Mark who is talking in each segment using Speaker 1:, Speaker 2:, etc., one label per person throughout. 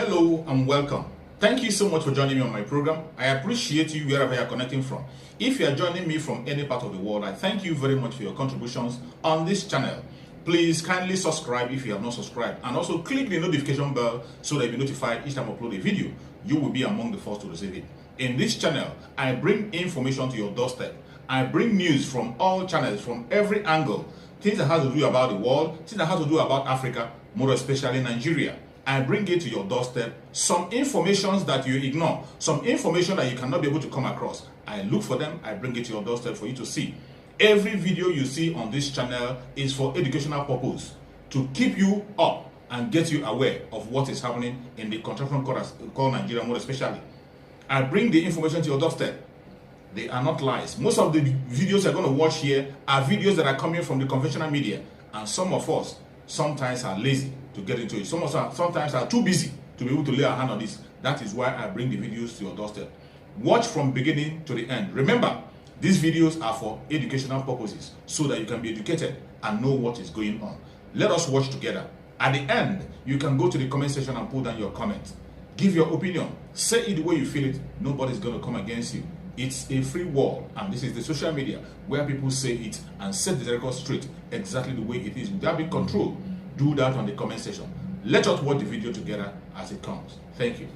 Speaker 1: Hello and welcome. Thank you so much for joining me on my program. I appreciate you wherever you are connecting from. If you are joining me from any part of the world, I thank you very much for your contributions on this channel. Please kindly subscribe if you have not subscribed, and also click the notification bell so that you'll be notified each time I upload a video. You will be among the first to receive it. In this channel, I bring information to your doorstep. I bring news from all channels, from every angle. Things that have to do about the world, things that have to do about Africa, more especially Nigeria. I bring it to your doorstep, some information that you ignore, some information that you cannot be able to come across. I look for them, I bring it to your doorstep for you to see. Every video you see on this channel is for educational purpose, to keep you up and get you aware of what is happening in the contraction called Nigeria, more especially. I bring the information to your doorstep. They are not lies. Most of the videos you're going to watch here are videos that are coming from the conventional media, and some of us sometimes are lazy to get into it. Some of us sometimes are too busy to be able to lay our hand on this. That is why I bring the videos to your doorstep. Watch from beginning to the end. Remember, these videos are for educational purposes, so that you can be educated and know what is going on. Let us watch together. At the end, you can go to the comment section and put down your comment. Give your opinion. Say it the way you feel it. Nobody's going to come against you. It's a free world, and this is the social media where people say it and set the record straight exactly the way it is without being controlled. Do that on the comment section. Let us watch the video together as it comes. Thank you.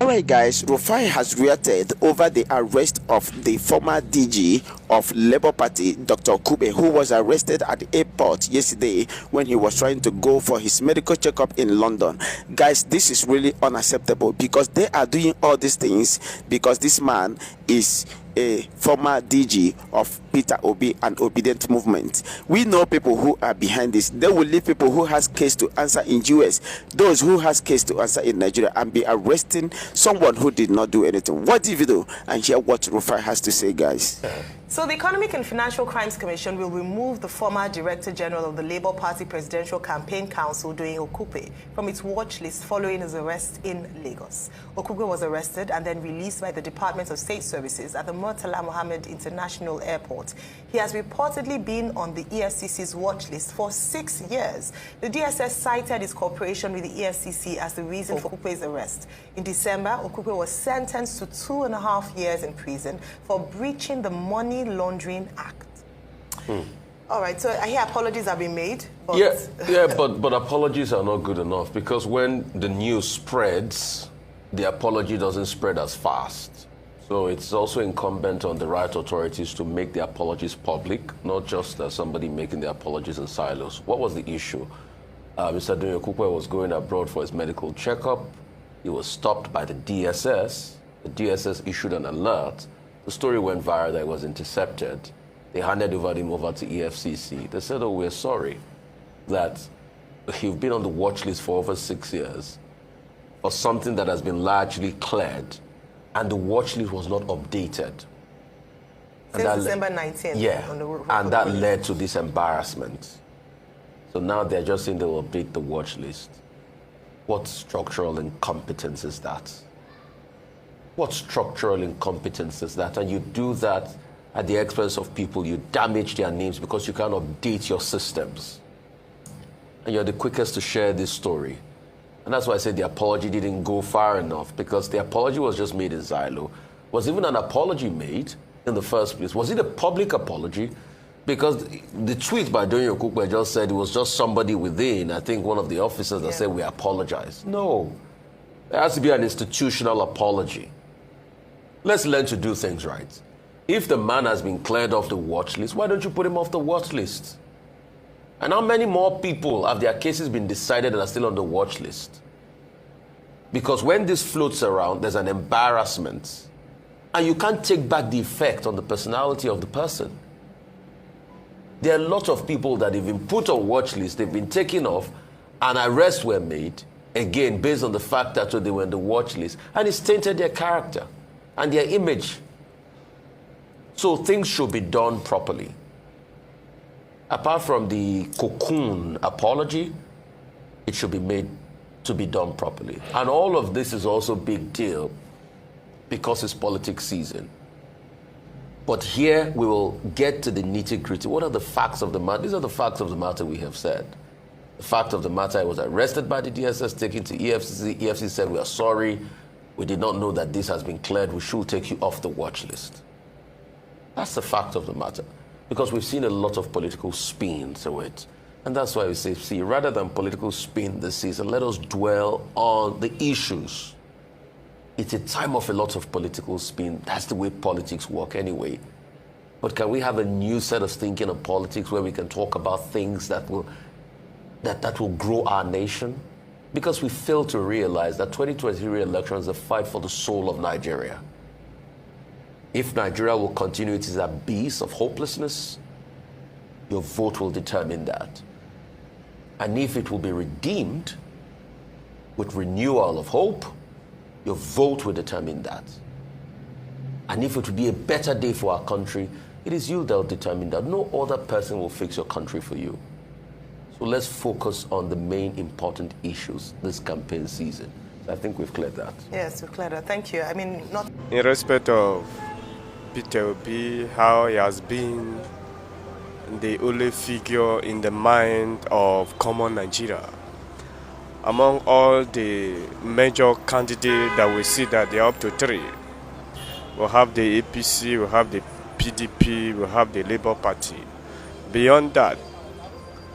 Speaker 2: Alright guys, Rufai has reacted over the arrest of the former DG of Labour Party, Dr. Kube, who was arrested at the airport yesterday when he was trying to go for his medical checkup in London. Guys, this is really unacceptable because they are doing all these things because this man is a former DG of Peter Obi and Obedient Movement. We know people who are behind this. They will leave people who has case to answer in US, those who has case to answer in Nigeria, and be arresting someone who did not do anything. What did you do? And hear what Rufai has to say, guys.
Speaker 3: So the Economic and Financial Crimes Commission will remove the former Director General of the Labour Party Presidential Campaign Council, Doyin Okupe, from its watch list following his arrest in Lagos. Okupe was arrested and then released by the Department of State Services at the Murtala Mohammed International Airport. He has reportedly been on the EFCC's watch list for 6 years. The DSS cited his cooperation with the EFCC as the reason for Okupe's arrest. In December, Okupe was sentenced to 2.5 years in prison for breaching the Money Laundering Act. All right, so I hear apologies have been made. But
Speaker 4: but apologies are not good enough, because when the news spreads, the apology doesn't spread as fast. So it's also incumbent on the right authorities to make the apologies public, not just somebody making the apologies in silos. What was the issue? Mr. Doyin Okupe was going abroad for his medical checkup. He was stopped by the DSS. The DSS issued an alert. The story went viral that it was intercepted. They handed him over to EFCC. They said, oh, we're sorry that you've been on the watch list for over 6 years for something that has been largely cleared, and the watch list was not updated.
Speaker 3: Since December 19th.
Speaker 4: Yeah, and that led to this embarrassment. So now they're just saying they'll update the watch list. What structural incompetence is that? What structural incompetence is that? And you do that at the expense of people. You damage their names because you can't update your systems. And you're the quickest to share this story. And that's why I said the apology didn't go far enough, because the apology was just made in silo. Was even an apology made in the first place? Was it a public apology? Because the tweet by Doyin Okupe just said it was just somebody within, I think one of the officers that said we apologize. No. There has to be an institutional apology. Let's learn to do things right. If the man has been cleared off the watch list, why don't you put him off the watch list? And how many more people have their cases been decided and are still on the watch list? Because when this floats around, there's an embarrassment. And you can't take back the effect on the personality of the person. There are a lot of people that have been put on watch list, they've been taken off, and arrests were made, again, based on the fact that they were on the watch list, and it's tainted their character and their image. So things should be done properly. Apart from the cocoon apology, it should be made to be done properly. And all of this is also a big deal because it's politics season. But here we will get to the nitty-gritty. What are the facts of the matter? These are the facts of the matter we have said. The fact of the matter, he was arrested by the DSS, taken to EFCC. EFCC said, we are sorry. We did not know that this has been cleared. We should take you off the watch list. That's the fact of the matter. Because we've seen a lot of political spin to it. And that's why we say, see, rather than political spin this season, let us dwell on the issues. It's a time of a lot of political spin. That's the way politics work anyway. But can we have a new set of thinking of politics where we can talk about things that will grow our nation? Because we fail to realize that 2023 elections is a fight for the soul of Nigeria. If Nigeria will continue its abyss of hopelessness, your vote will determine that. And if it will be redeemed with renewal of hope, your vote will determine that. And if it will be a better day for our country, it is you that will determine that. No other person will fix your country for you. So let's focus on the main important issues this campaign season. So I think we've cleared that.
Speaker 3: Yes, we've cleared that. Thank you. I mean, not...
Speaker 5: In respect of Peter Obi, how he has been the only figure in the mind of common Nigeria. Among all the major candidates that we see that they are up to 3, we have the APC, we have the PDP, we have the Labour Party. Beyond that,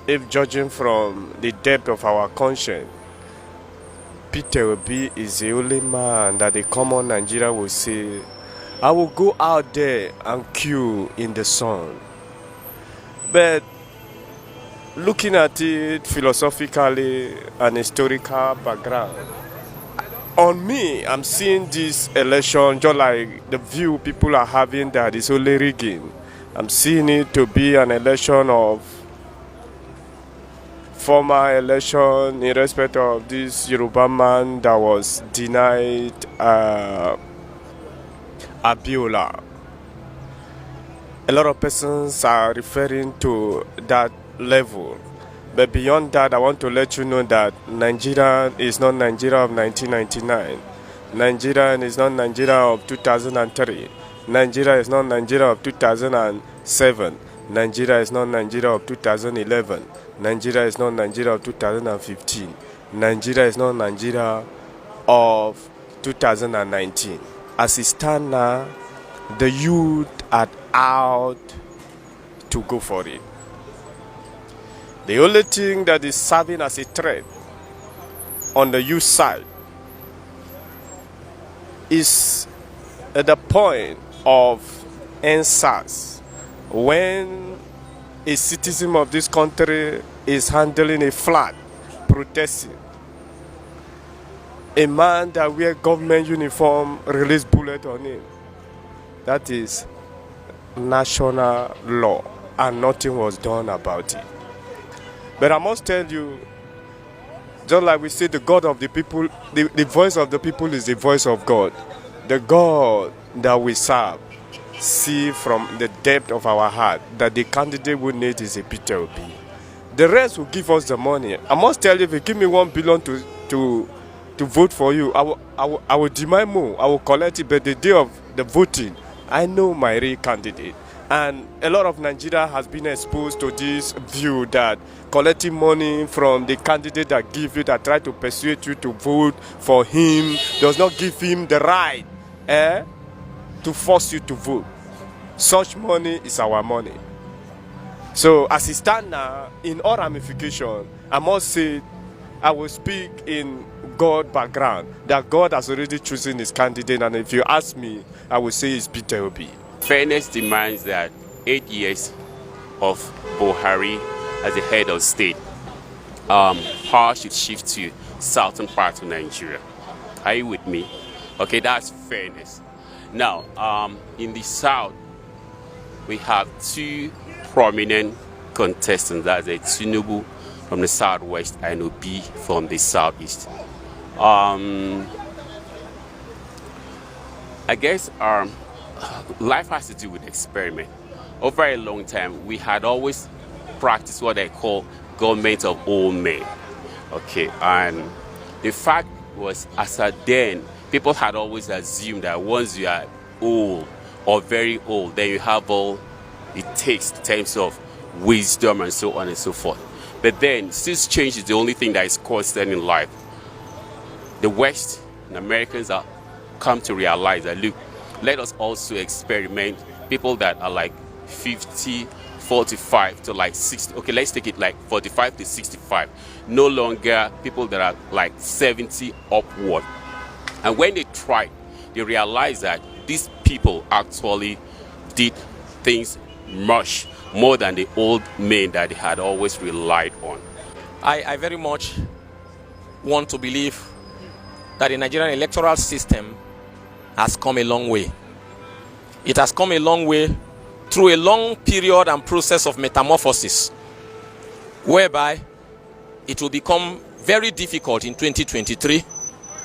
Speaker 5: if judging from the depth of our conscience, Peter Obi is the only man that the common Nigeria will say, I will go out there and queue in the sun. But looking at it philosophically and historical background, on me, I'm seeing this election just like the view people are having that it's only rigging. I'm seeing it to be an election of former election in respect of this Yoruba man that was denied Abiola. A lot of persons are referring to that level. But beyond that, I want to let you know that Nigeria is not Nigeria of 1999. Nigeria is not Nigeria of 2003. Nigeria is not Nigeria of 2007. Nigeria is not Nigeria of 2011. Nigeria is not Nigeria of 2015. Nigeria is not Nigeria of 2019. As it stands now, the youth are out to go for it. The only thing that is serving as a threat on the youth side is at the point of NSAS, when a citizen of this country is handling a flag, protesting. A man that wears government uniform release bullet on him. That is national law, and nothing was done about it. But I must tell you, just like we say, the God of the people, the voice of the people is the voice of God. The God that we serve, see from the depth of our heart that the candidate we need is a Peter Obi. The rest will give us the money. I must tell you, if you give me 1 billion to vote for you, I will demand more. I will collect it. But the day of the voting, I know my real candidate. And a lot of Nigeria has been exposed to this view that collecting money from the candidate that give you, that try to persuade you to vote for him, does not give him the right to force you to vote. Such money is our money. So as it stands now, in all ramifications, I must say, I will speak in God background, that God has already chosen his candidate, and if you ask me, I will say it's Peter Obi.
Speaker 6: Fairness demands that 8 years of Buhari as the head of state, power should shift to southern part of Nigeria. Are you with me? Okay, that's fairness. Now, in the south, we have 2 prominent contestants. That's Tinubu from the southwest and Obi from the southeast. I guess life has to do with experiment. Over a long time, we had always practiced what they call government of all men. Okay, and the fact was, as at then, people had always assumed that once you are old or very old, then you have all it takes in terms of wisdom and so on and so forth. But then, since change is the only thing that is constant in life, the West and Americans are come to realize that, look, let us also experiment people that are like 50, 45 to like 60. Okay, let's take it like 45 to 65. No longer people that are like 70 upward. And when they tried, they realized that these people actually did things much more than the old men that they had always relied on.
Speaker 7: I very much want to believe that the Nigerian electoral system has come a long way. It has come a long way through a long period and process of metamorphosis, whereby it will become very difficult in 2023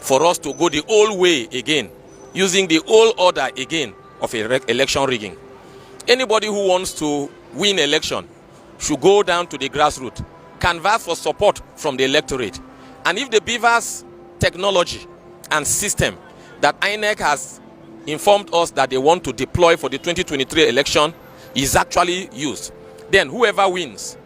Speaker 7: for us to go the old way again, using the old order again of election rigging. Anybody who wants to win election should go down to the grassroots, canvass for support from the electorate. And if the beavers technology and system that INEC has informed us that they want to deploy for the 2023 election is actually used, then whoever wins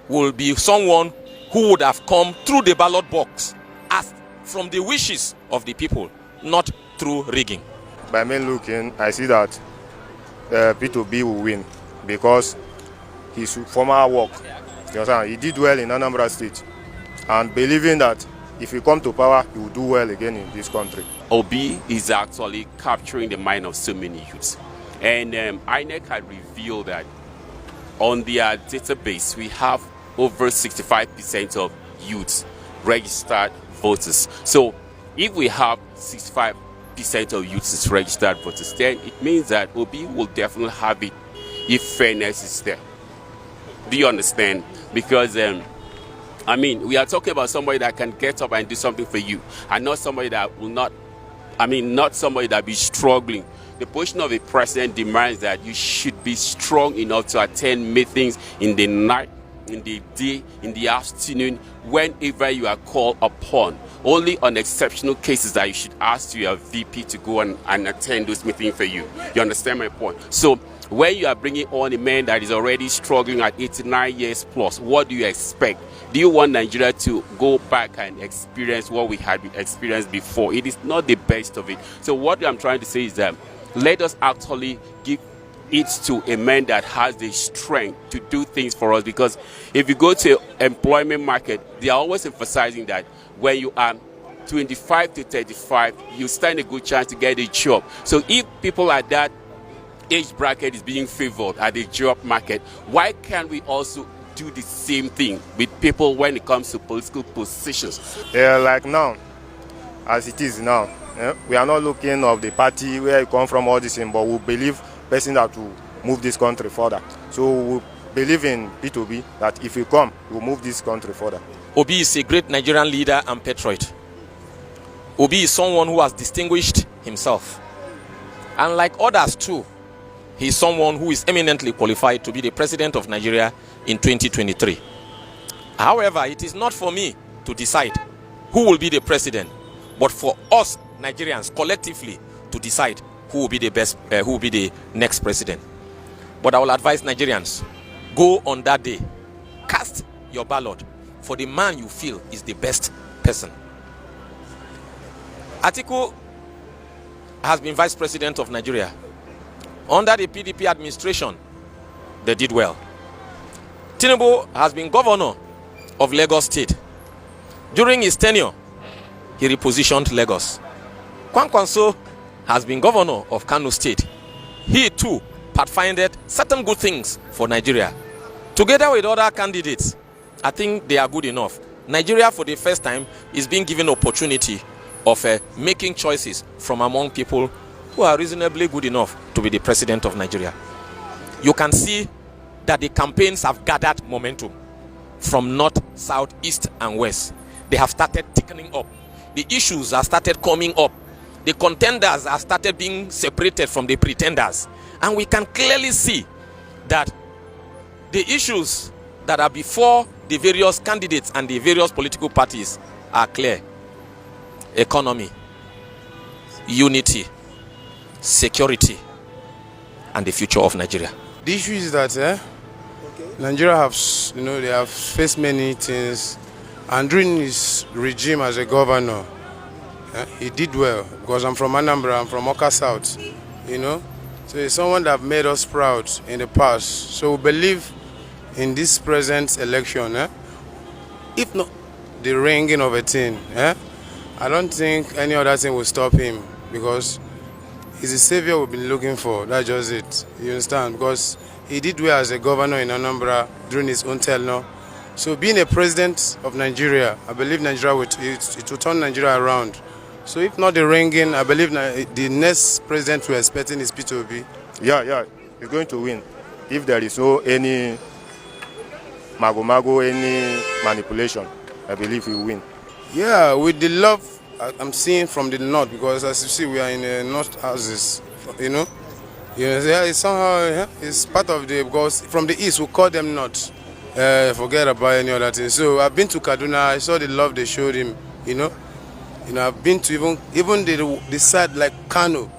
Speaker 7: will be someone who would have come through the ballot box as from the wishes of the people, not through rigging.
Speaker 5: By me looking, I see that P2B will win because his former work, you understand, he did well in Anambra State, and believing that if he come to power, he will do well again in this country.
Speaker 6: Obi is actually capturing the mind of so many youths. And INEC had revealed that on their database, we have over 65% of youths registered voters. So if we have 65% of youths as registered voters, then it means that Obi will definitely have it if fairness is there. Do you understand? Because I mean, we are talking about somebody that can get up and do something for you, and not somebody that will not, not somebody that be struggling. The position of a president demands that you should be strong enough to attend meetings in the night, in the day, in the afternoon, whenever you are called upon. Only on exceptional cases that you should ask your VP to go and attend those meetings for you. You understand my point? So when you are bringing on a man that is already struggling at 89 years plus, what do you expect? Do you want Nigeria to go back and experience what we had experienced before? It is not the best of it. So what I'm trying to say is that let us actually give it to a man that has the strength to do things for us. Because if you go to employment market, they are always emphasizing that when you are 25 to 35, you stand a good chance to get a job. So if people at that age bracket is being favored at the job market, why can't we also do the same thing with people when it comes to political positions?
Speaker 5: Yeah, like now, as it is now, we are not looking of the party where you come from, all this thing, but we believe person that will move this country further. So we believe in P2B that if you come, we'll move this country further.
Speaker 7: Obi is a great Nigerian leader and patriot. Obi is someone who has distinguished himself. And like others too, he is someone who is eminently qualified to be the president of Nigeria in 2023. However, it is not for me to decide who will be the president, but for us Nigerians collectively to decide who will be the best, who will be the next president. But I will advise Nigerians, go on that day, cast your ballot for the man you feel is the best person. Atiku has been vice president of Nigeria. Under the PDP administration, they did well. Tinubu has been governor of Lagos State. During his tenure, he repositioned Lagos. Kwankwanso has been governor of Kano State. He too pathfinded certain good things for Nigeria. Together with other candidates, I think they are good enough. Nigeria, for the first time, is being given opportunity of making choices from among people who are reasonably good enough to be the president of Nigeria. You can see that the campaigns have gathered momentum from north, south, east, and west. They have started thickening up. The issues have started coming up. The contenders have started being separated from the pretenders. And we can clearly see that the issues that are before the various candidates and the various political parties are clear. Economy, unity, security, and the future of Nigeria.
Speaker 8: The issue is that Nigeria have, they have faced many things, and during his regime as a governor, he did well, because I'm from Anambra, I'm from Oka South, So he's someone that made us proud in the past. So we believe in this present election, if not the ringing of a tin, I don't think any other thing will stop him, because he's the savior we've been looking for. That's just it. You understand? Because he did well as a governor in Anambra during his own tenure. So being a president of Nigeria, I believe Nigeria it will turn Nigeria around. So if not the ringing, I believe the next president we're expecting is Peter Obi.
Speaker 5: Yeah, he's going to win. If there is no any mago, any manipulation, I believe he will win.
Speaker 8: Yeah, with the love I'm seeing from the north, because as you see, we are in the north houses, Yeah, it's somehow, it's part of because from the east we call them north. Forget about any other thing. So I've been to Kaduna, I saw the love they showed him, I've been to even the side like Kano.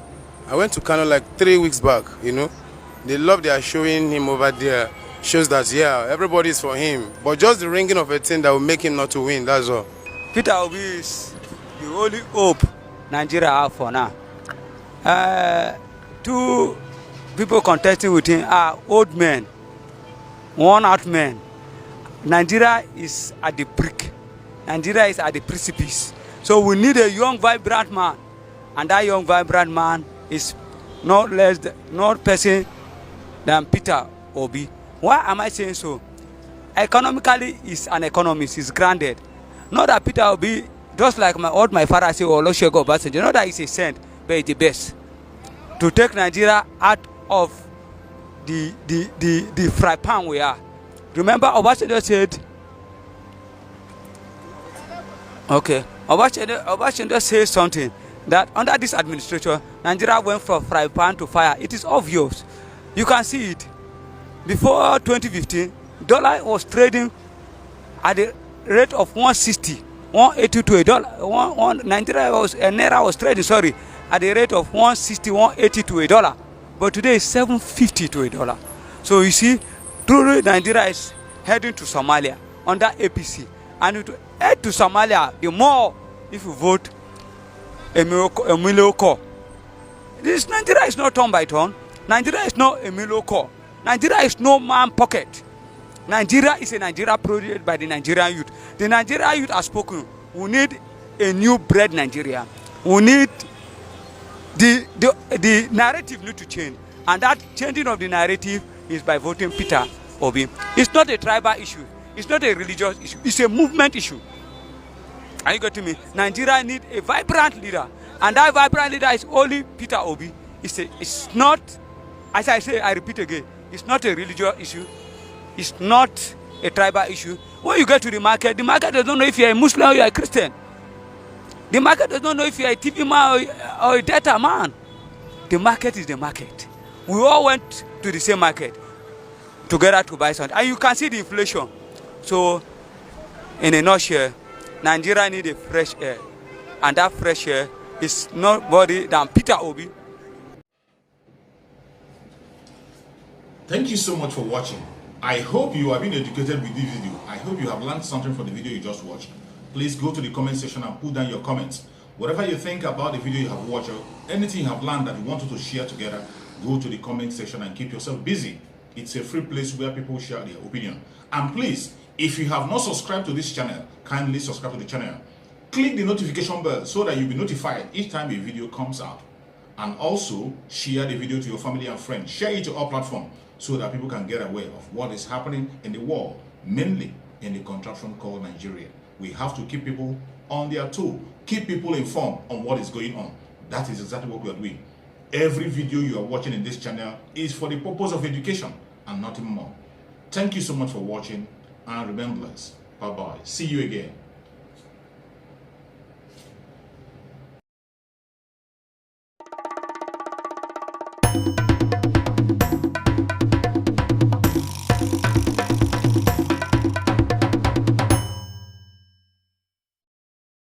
Speaker 8: I went to Kano like 3 weeks back, The love they are showing him over there shows that, yeah, everybody is for him. But just the ringing of a thing that will make him not to win, that's all.
Speaker 9: Peter Obi is the only hope Nigeria have for now. Two people contesting with him are old men, worn-out men. Nigeria is at the brink. Nigeria is at the precipice. So we need a young, vibrant man. And that young, vibrant man is not person than Peter Obi. Why am I saying so? Economically, he's an economist. He's grounded. Not that Peter Obi, just like my father say, or Olusegun Obasanjo, not that he's a saint, but he's the best. To take Nigeria out of the fry pan we are. Remember, Obasanjo said, Obasanjo said something, that under this administration, Nigeria went from fry pan to fire. It is obvious. You can see it. Before 2015, dollar was trading at the rate of 160, 180 to a dollar. Naira was trading, at the rate of 160, 180 to a dollar. But today it's 750 to a dollar. So you see, truly Nigeria is heading to Somalia under APC. And to head to Somalia, the more if you vote Emilio Ko. This Nigeria is not turn by turn. Nigeria is not Emilio Ko. Nigeria is no man pocket. Nigeria is a Nigeria project by the Nigerian youth. The Nigerian youth has spoken. We need a new bred Nigeria. We need the narrative need to change. And that changing of the narrative is by voting Peter Obi. It's not a tribal issue. It's not a religious issue. It's a movement issue. Are you getting me? Nigeria needs a vibrant leader. And that vibrant leader is only Peter Obi. It's not, as I say, I repeat again, it's not a religious issue. It's not a tribal issue. When you get to the market does not know if you're a Muslim or you're a Christian. The market does not know if you're a TV man or a data man. The market is the market. We all went to the same market together to buy something. And you can see the inflation. So, in a nutshell, Nigeria needs a fresh air. And that fresh air is nobody than Peter Obi.
Speaker 1: Thank you so much for watching. I hope you have been educated with this video. I hope you have learned something from the video you just watched. Please go to the comment section and put down your comments. Whatever you think about the video you have watched, or anything you have learned that you want to share together, go to the comment section and keep yourself busy. It's a free place where people share their opinion. And please, if you have not subscribed to this channel, kindly subscribe to the channel. Click the notification bell so that you'll be notified each time a video comes out. And also, share the video to your family and friends. Share it to all platforms so that people can get aware of what is happening in the world, mainly in the contraption called Nigeria. We have to keep people on their toe, keep people informed on what is going on. That is exactly what we are doing. Every video you are watching in this channel is for the purpose of education and nothing more. Thank you so much for watching, and remember, bye-bye. See you again.